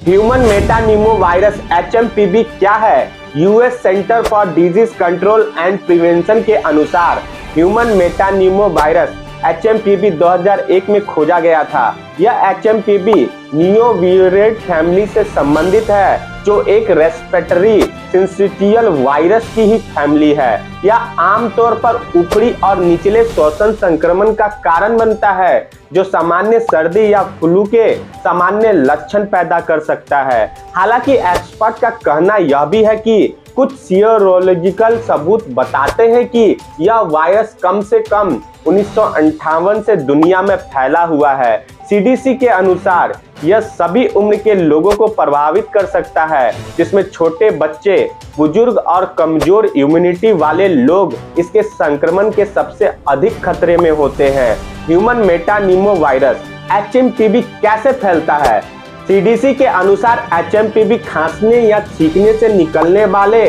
Human मेटानिमो virus HMPV क्या है? US centre for disease control and prevention के अनुसार ह्यूमन मेटानिमो वायरस HMPV 2001 में खोजा गया था। यह HMPV नियोविरेट फैमिली से संबंधित है, जो एक रेस्पिरेटरी सिंसिटियल वायरस की ही फैमिली है। यह आमतौर पर ऊपरी और निचले श्वसन संक्रमण का कारण बनता है, जो सामान्य सर्दी या फ्लू के सामान्य लक्षण पैदा कर सकता है। हालांकि एक्सपर्ट का कहना यह भी है कि कुछ सीरोलॉजिकल सबूत बताते हैं कि यह वायरस कम से कम 1958 से दुनिया में फैला हुआ है। CDC के अनुसार यह सभी उम्र के लोगों को प्रभावित कर सकता है, जिसमें छोटे बच्चे, बुजुर्ग और कमजोर इम्यूनिटी वाले लोग इसके संक्रमण के सबसे अधिक खतरे में होते हैं। ह्यूमन मेटानिमो वायरस HMPV कैसे फैलता है? CDC के अनुसार HMPV खांसने या छींकने से निकलने वाले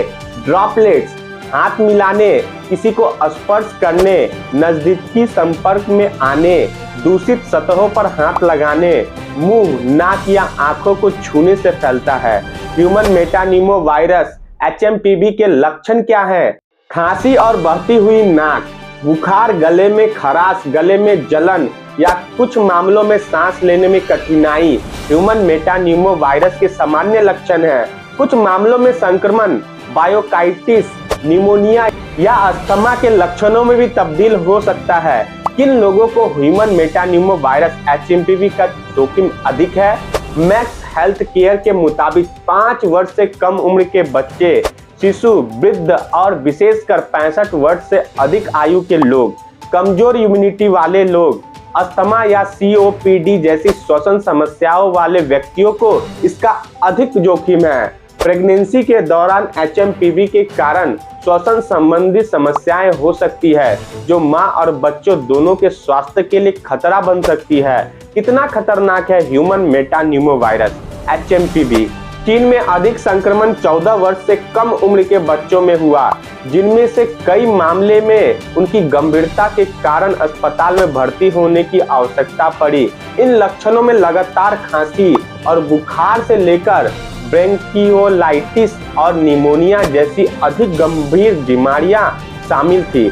ड्रॉपलेट्स, हाथ मिलाने, किसी को स्पर्श करने, नजदीकी संपर्क में आने, दूषित सतहों पर हाथ लगाने, मुंह, नाक या आंखों को छूने से फैलता है। ह्यूमन मेटानिमो वायरस HMPV के लक्षण क्या हैं? खांसी और बहती हुई नाक, बुखार, गले में खराश, गले में जलन या कुछ मामलों में सांस लेने में कठिनाई ह्यूमन मेटानिमो वायरस के सामान्य लक्षण हैं। कुछ मामलों में संक्रमण बायोकाइटिस, निमोनिया या अस्थमा के लक्षणों में भी तब्दील हो सकता है। किन लोगों को ह्यूमन मेटानिमो वायरस HMPV का जोखिम अधिक है? मैक्स हेल्थ केयर के मुताबिक 5 वर्ष से कम उम्र के बच्चे, शिशु, वृद्ध और विशेषकर 65 वर्ष से अधिक आयु के लोग, कमजोर इम्यूनिटी वाले लोग, अस्थमा या COPD जैसी श्वसन समस्याओं वाले व्यक्तियों को इसका अधिक जोखिम है। प्रेगनेंसी के दौरान HMPV के कारण श्वसन संबंधी समस्याएं हो सकती है, जो मां और बच्चों दोनों के स्वास्थ्य के लिए खतरा बन सकती है। कितना खतरनाक है ह्यूमन मेटानिमो वायरस HMPV? चीन में अधिक संक्रमण 14 वर्ष से कम उम्र के बच्चों में हुआ, जिनमें से कई मामले में उनकी गंभीरता के कारण अस्पताल में भर्ती होने की आवश्यकता पड़ी। इन लक्षणों में लगातार खांसी और बुखार से लेकर ब्रोंकियोलाइटिस और निमोनिया जैसी अधिक गंभीर बीमारियां शामिल थी।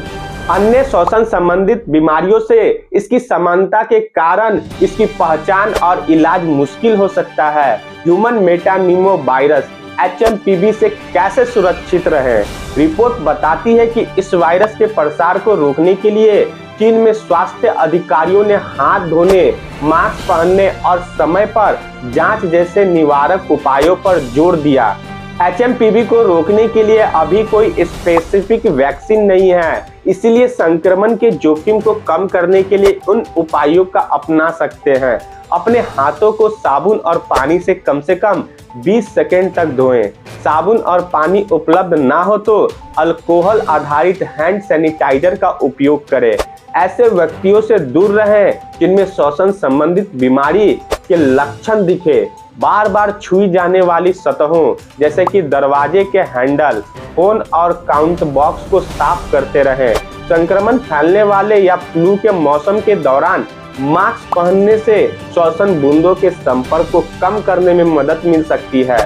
अन्य श्वसन संबंधित बीमारियों से इसकी समानता के कारण इसकी पहचान और इलाज मुश्किल हो सकता है। ह्यूमन मेटानिमो वायरस HMPV से कैसे सुरक्षित रहें? रिपोर्ट बताती है कि इस वायरस के प्रसार को रोकने के लिए चीन में स्वास्थ्य अधिकारियों ने हाथ धोने, मास्क पहनने और समय पर जांच जैसे निवारक उपायों पर जोर दिया। HMPV को रोकने के लिए अभी कोई स्पेसिफिक वैक्सीन नहीं है, इसलिए संक्रमण के जोखिम को कम करने के लिए उन उपायों का अपना सकते हैं। अपने हाथों को साबुन और पानी से कम 20 सेकंड तक धोएं। साबुन और पानी उपलब्ध ना हो तो अल्कोहल आधारित हैंड सैनिटाइजर का उपयोग करें। ऐसे व्यक्तियों से दूर रहें जिनमें श्वसन संबंधित बीमारी के लक्षण दिखे। बार बार छुई जाने वाली सतहों जैसे कि दरवाजे के हैंडल, फोन और काउंट बॉक्स को साफ करते रहें। संक्रमण फैलने वाले या फ्लू के मौसम के दौरान मास्क पहनने से श्वसन बूंदों के संपर्क को कम करने में मदद मिल सकती है।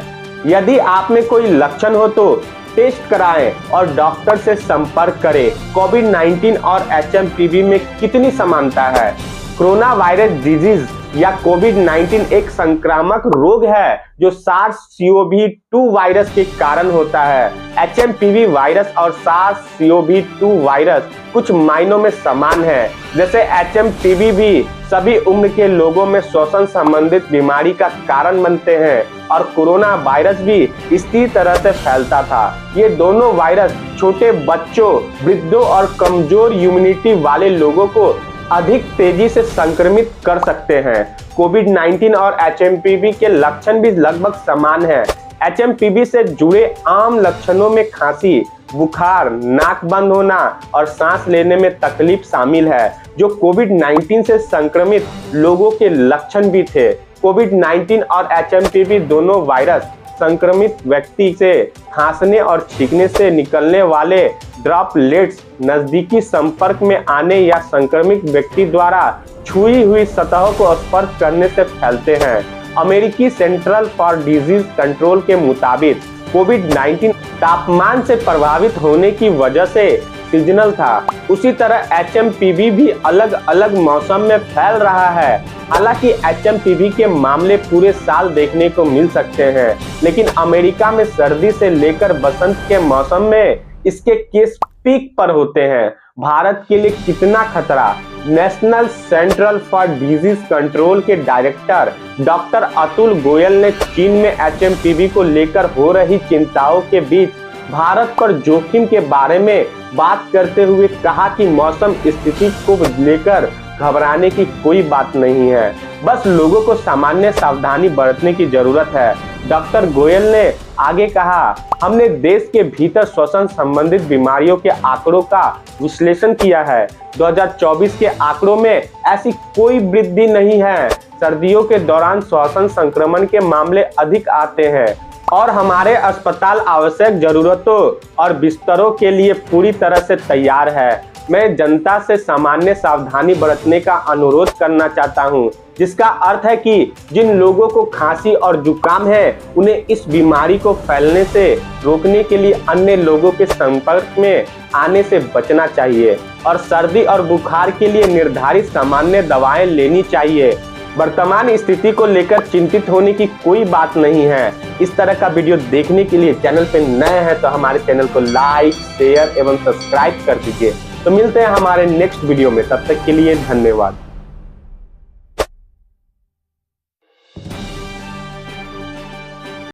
यदि आप में कोई लक्षण हो तो टेस्ट कराएं और डॉक्टर से संपर्क करें। कोविड-19 और HMPV में कितनी समानता है? कोरोना वायरस डिजीज या कोविड-19 एक संक्रामक रोग है जो SARS-CoV-2 वायरस के कारण होता है। HMPV वायरस और SARS-CoV-2 वायरस कुछ मायनों में समान है। जैसे HMPV भी सभी उम्र के लोगों में श्वसन संबंधित बीमारी का कारण बनते हैं और कोरोना वायरस भी इसी तरह से फैलता था। ये दोनों वायरस छोटे बच्चों, वृद्धों और कमजोर इम्यूनिटी वाले लोगों को अधिक तेजी से संक्रमित कर सकते हैं। कोविड-19 और HMPV के लक्षण भी लगभग समान हैं। HMPV से जुड़े आम लक्षणों में खांसी, बुखार, नाक बंद होना और सांस लेने में तकलीफ शामिल है, जो कोविड-19 से संक्रमित लोगों के लक्षण भी थे। कोविड-19 और HMPV दोनों वायरस संक्रमित व्यक्ति से खांसने और छींकने से निकलने वाले ड्रॉपलेट्स, नजदीकी संपर्क में आने या संक्रमित व्यक्ति द्वारा छुई हुई सतहों को स्पर्श करने से फैलते हैं अमेरिकी सेंट्रल फॉर डिजीज कंट्रोल के मुताबिक कोविड-19 तापमान से प्रभावित होने की वजह से सीजनल था। उसी तरह HMPV भी अलग अलग मौसम में फैल रहा है। हालांकि HMPV के मामले पूरे साल देखने को मिल सकते हैं, लेकिन अमेरिका में सर्दी से लेकर बसंत के मौसम में इसके केस पीक पर होते हैं। भारत के लिए कितना खतरा? National central for disease control के डायरेक्टर डॉक्टर अतुल गोयल ने चीन में HMPV को लेकर हो रही चिंताओं के बीच भारत पर जोखिम के बारे में बात करते हुए कहा कि मौसम स्थिति को लेकर घबराने की कोई बात नहीं है, बस लोगों को सामान्य सावधानी बरतने की जरूरत है। डॉक्टर गोयल ने आगे कहा, हमने देश के भीतर श्वसन संबंधित बीमारियों के आंकड़ों का विश्लेषण किया है। 2024 के आंकड़ों में ऐसी कोई वृद्धि नहीं है। सर्दियों के दौरान श्वसन संक्रमण के मामले अधिक आते हैं और हमारे अस्पताल आवश्यक जरूरतों और बिस्तरों के लिए पूरी तरह से तैयार है। मैं जनता से सामान्य सावधानी बरतने का अनुरोध करना चाहता हूं, जिसका अर्थ है कि जिन लोगों को खांसी और जुकाम है, उन्हें इस बीमारी को फैलने से रोकने के लिए अन्य लोगों के संपर्क में आने से बचना चाहिए और सर्दी और बुखार के लिए निर्धारित सामान्य दवाएं लेनी चाहिए। वर्तमान स्थिति को लेकर चिंतित होने की कोई बात नहीं है। इस तरह का वीडियो देखने के लिए चैनल पे नए हैं तो हमारे चैनल को लाइक, शेयर एवं सब्सक्राइब कर दीजिए। तो मिलते हैं हमारे नेक्स्ट वीडियो में, तब तक के लिए धन्यवाद।